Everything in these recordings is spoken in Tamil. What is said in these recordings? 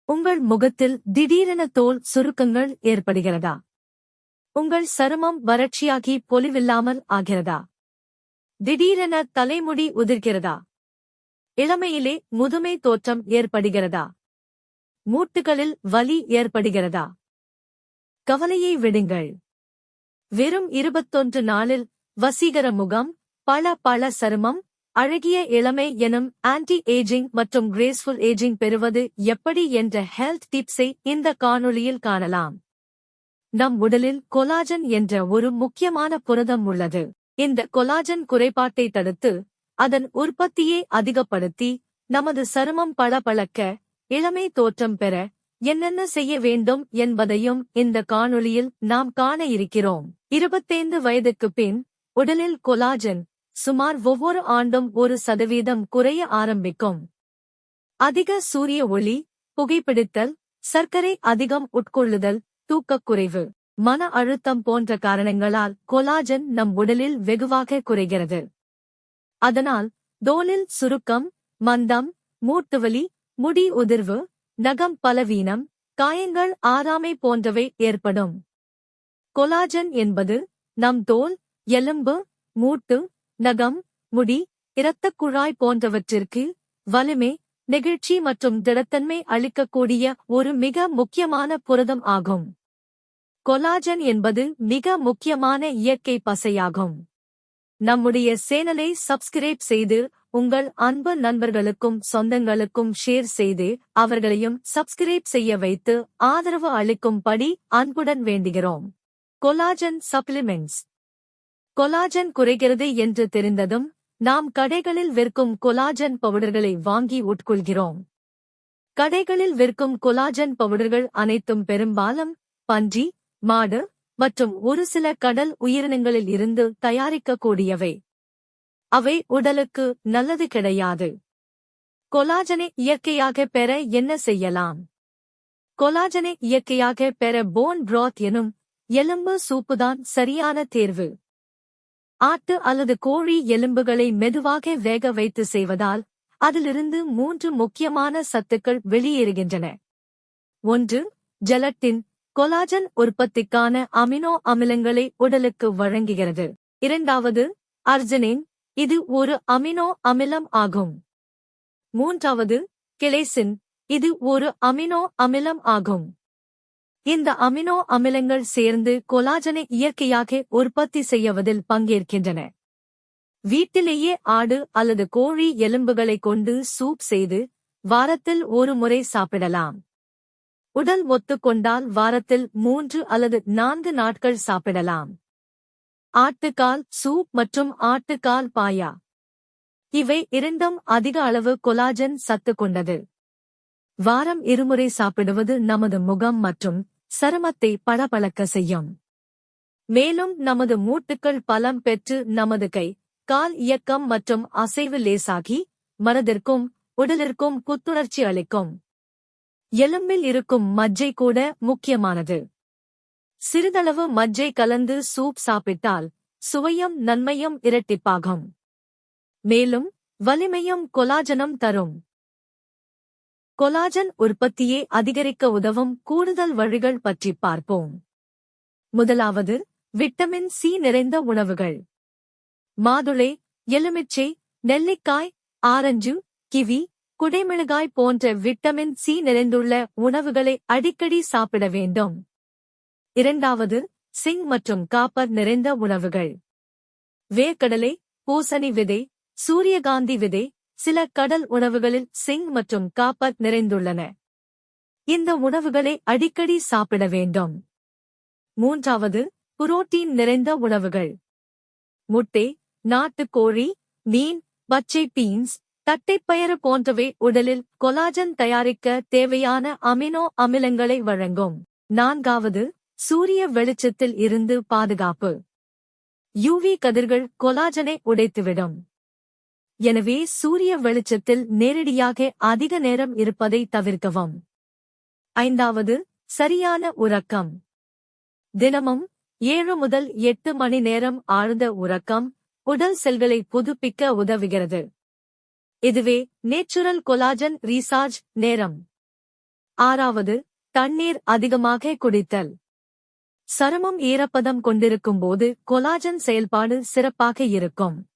உங்கள் முகத்தில் திடீரென தோல் சுருக்கங்கள் ஏற்படுகிறதா? உங்கள் சருமம் வறட்சியாகி பொலிவில்லாமல் ஆகிறதா? திடீரென தலைமுடி உதிர்கிறதா? இளமையிலே முதுமை தோற்றம் ஏற்படுகிறதா? மூட்டுகளில் வலி ஏற்படுகிறதா? கவலையை விடுங்கள். வெறும் 21 நாளில் வசீகர முகம், பள சருமம், அழகிய இளமை எனும் ஆன்டி ஏஜிங் மற்றும் கிரேஸ்ஃபுல் ஏஜிங் பெறுவது எப்படி என்ற ஹெல்த் டிப்ஸை இந்த காணொளியில் காணலாம். நம் உடலில் கொலாஜன் என்ற ஒரு முக்கியமான புரதம் உள்ளது. இந்த கொலாஜன் குறைபாட்டை தடுத்து அதன் உற்பத்தியை அதிகப்படுத்தி நமது சருமம் பளபளக்க, இளமை தோற்றம் பெற என்னென்ன செய்ய வேண்டும் என்பதையும் இந்த காணொளியில் நாம் காண இருக்கிறோம். 25 வயதுக்கு பின் உடலில் கொலாஜன் சுமார் ஒவ்வொரு ஆண்டும் 1% குறைய ஆரம்பிக்கும். அதிக சூரிய ஒளி, புகைப்பிடித்தல், சர்க்கரை அதிகம் உட்கொள்ளுதல், தூக்கக்குறைவு, மன அழுத்தம் போன்ற காரணங்களால் கொலாஜன் நம் உடலில் வெகுவாக குறைகிறது. அதனால் தோலில் சுருக்கம், மந்தம், மூட்டுவலி, முடி உதிர்வு, நகம் பலவீனம், காயங்கள் ஆறாமை போன்றவை ஏற்படும். கொலாஜன் என்பது நம் தோல், எலும்பு, மூட்டு, நகம், முடி, இரத்தக் குழாய் போன்றவற்றிற்கு வலிமை, நெகிழ்ச்சி மற்றும் திடத்தன்மை அளிக்கக்கூடிய ஒரு மிக முக்கியமான புரதம் ஆகும். கொலாஜன் என்பது மிக முக்கியமான இயற்கை பசையாகும். நம்முடைய சேனலை சப்ஸ்கிரைப் செய்து உங்கள் அன்பு நண்பர்களுக்கும் சொந்தங்களுக்கும் ஷேர் செய்து அவர்களையும் சப்ஸ்கிரைப் செய்ய வைத்து ஆதரவு அளிக்கும்படி அன்புடன் வேண்டுகிறோம். Collagen supplements. கொலாஜன் குறைகிறது என்று தெரிந்ததும் நாம் கடைகளில் விற்கும் கொலாஜன் பவுடர்களை வாங்கி உட்கொள்கிறோம். கடைகளில் விற்கும் கொலாஜன் பவுடர்கள் அனைத்தும் பெரும்பாலும் பன்றி, மாடு மற்றும் ஒரு சில கடல் உயிரினங்களில் இருந்து தயாரிக்கக்கூடியவை. அவை உடலுக்கு நல்லது கிடையாது. கொலாஜனை இயற்கையாக பெற என்ன செய்யலாம்? கொலாஜனை இயற்கையாக பெற போன் பிராத் எனும் எலும்பு சூப்புதான் சரியான தேர்வு. ஆட்டு அல்லது கோழி எலும்புகளை மெதுவாக வேக வைத்து செய்வதால் அதிலிருந்து 3 முக்கியமான சத்துக்கள் வெளியேறுகின்றன. 1. ஜெலட்டின், கொலாஜன் உற்பத்திக்கான அமினோ அமிலங்களை உடலுக்கு வழங்குகிறது. 2. அர்ஜினின், இது ஒரு அமினோ அமிலம் ஆகும். 3. கெலேசின், இது ஒரு அமினோ அமிலம் ஆகும். இந்த அமினோ அமிலங்கள் சேர்ந்து கொலாஜனை இயற்கையாக உற்பத்தி செய்வதில் பங்கேற்கின்றன. வீட்டிலேயே ஆடு அல்லது கோழி எலும்புகளை கொண்டு சூப் செய்து வாரத்தில் 1 முறை சாப்பிடலாம். உடல் ஒத்துக்கொண்டால் வாரத்தில் 3 அல்லது 4 நாட்கள் சாப்பிடலாம். ஆட்டுக்கால் சூப் மற்றும் ஆட்டுக்கால் பாயா, இவை இரண்டும் அதிக அளவு கொலாஜன் சத்து கொண்டது. வாரம் 2 முறை சாப்பிடுவது நமது முகம் மற்றும் சருமத்தை பளபளக்க செய்யும். மேலும் நமது மூட்டுக்கள் பலம் பெற்று நமது கை, கால் இயக்கம் மற்றும் அசைவு லேசாகி மனதிற்கும் உடலிற்கும் புத்துணர்ச்சி அளிக்கும். எலும்பில் இருக்கும் மஜ்ஜை கூட முக்கியமானது. சிறிதளவு மஜ்ஜை கலந்து சூப் சாப்பிட்டால் சுவையும் நன்மையும் இரட்டிப்பாகும். மேலும் வலிமையும் கொலாஜனும் தரும். கொலாஜன் உற்பத்தியை அதிகரிக்க உதவும் கூடுதல் வழிகள் பற்றி பார்ப்போம். முதலாவது, விட்டமின் சி நிறைந்த உணவுகள். மாதுளை, எலுமிச்சை, நெல்லிக்காய், ஆரஞ்சு, கிவி, குடைமிளகாய் போன்ற விட்டமின் சி நிறைந்துள்ள உணவுகளை அடிக்கடி சாப்பிட வேண்டும். 2. சிங் மற்றும் காப்பர் நிறைந்த உணவுகள். வேர்க்கடலை, பூசணி விதை, சூரியகாந்தி விதை, சில கடல் உணவுகளில் சிங் மற்றும் காப்பர் நிறைந்துள்ளன. இந்த உணவுகளை அடிக்கடி சாப்பிட வேண்டும். 3. புரோட்டீன் நிறைந்த உணவுகள். முட்டை, நாட்டுக்கோழி, மீன், பச்சை பீன்ஸ், தட்டைப்பயறு போன்றவை உடலில் கொலாஜன் தயாரிக்க தேவையான அமினோ அமிலங்களை வழங்கும். 4. சூரிய வெளிச்சத்தில் இருந்து பாதுகாப்பு. யூவி கதிர்கள் கொலாஜனை உடைத்துவிடும். எனவே சூரிய வெளிச்சத்தில் நேரடியாக அதிக நேரம் இருப்பதை தவிர்க்கவும். 5. சரியான உறக்கம். தினமும் 7 முதல் 8 மணி நேரம் ஆழ்ந்த உறக்கம் உடல் செல்களை புதுப்பிக்க உதவுகிறது. இதுவே நேச்சுரல் கொலாஜன் ரீசார்ஜ் நேரம். ஆறாவது, தண்ணீர் அதிகமாக குடித்தல். சருமம் ஈரப்பதம் கொண்டிருக்கும் போது கொலாஜன் செயல்பாடு சிறப்பாக இருக்கும்.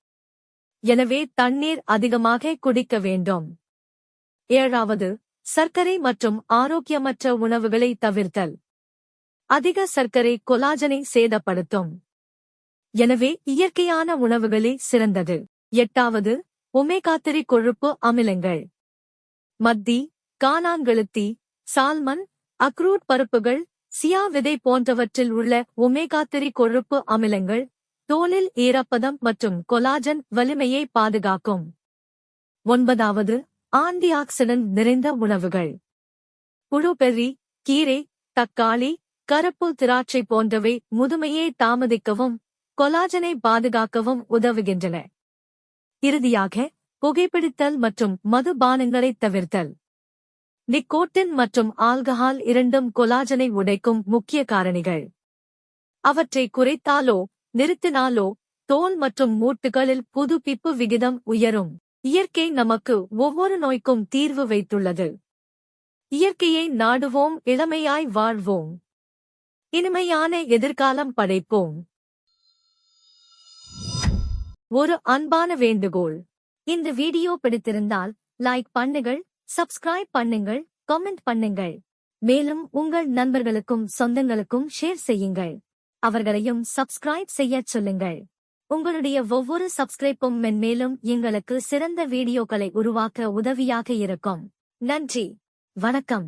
எனவே தண்ணீர் அதிகமாக குடிக்க வேண்டும். ஏழாவது, சர்க்கரை மற்றும் ஆரோக்கியமற்ற உணவுகளை தவிர்த்தல். அதிக சர்க்கரை கொலாஜனை சேதப்படுத்தும். எனவே இயற்கையான உணவுகளே சிறந்தது. எட்டாவது, ஒமேகா-3 கொழுப்பு அமிலங்கள். மத்தி, கானாங்கழுத்தி, சால்மன், அக்ரூட் பருப்புகள், சியா விதை போன்றவற்றில் உள்ள ஒமேகா-3 கொழுப்பு அமிலங்கள் தோலில் ஈரப்பதம் மற்றும் கொலாஜன் வலிமையை பாதுகாக்கும். ஒன்பதாவது, ஆன்டிஆக்சிடன்ட் நிறைந்த உணவுகள். புழுபெர்ரி, கீரை, தக்காளி, கருப்பு திராட்சை போன்றவை முதுமையை தாமதிக்கவும் கொலாஜனை பாதுகாக்கவும் உதவுகின்றன. இறுதியாக, புகைப்பிடித்தல் மற்றும் மதுபானங்களைத் தவிர்த்தல். நிக்கோட்டின் மற்றும் ஆல்கஹால் இரண்டும் கொலாஜனை உடைக்கும் முக்கிய காரணிகள். அவற்றை குறைத்தாலோ நிறுத்தினாலோ தோல் மற்றும் மூட்டுகளில் புதுப்பிப்பு விகிதம் உயரும். இயற்கை நமக்கு ஒவ்வொரு நோய்க்கும் தீர்வு வைத்துள்ளது. இயற்கையை நாடுவோம், இளமையாய் வாழ்வோம், இனிமையான எதிர்காலம் படைப்போம். ஒரு அன்பான வேண்டுகோள். இந்த வீடியோ பிடித்திருந்தால் லைக் பண்ணுங்கள், சப்ஸ்கிரைப் பண்ணுங்கள், கமெண்ட் பண்ணுங்கள். மேலும் உங்கள் நண்பர்களுக்கும் சொந்தங்களுக்கும் ஷேர் செய்யுங்கள். அவர்களையும் சப்ஸ்கிரைப் செய்யச் சொல்லுங்கள். உங்களுடைய ஒவ்வொரு சப்ஸ்கிரைப்பும் மென்மேலும் எங்களுக்கு சிறந்த வீடியோக்களை உருவாக்க உதவியாக இருக்கும். நன்றி. வணக்கம்.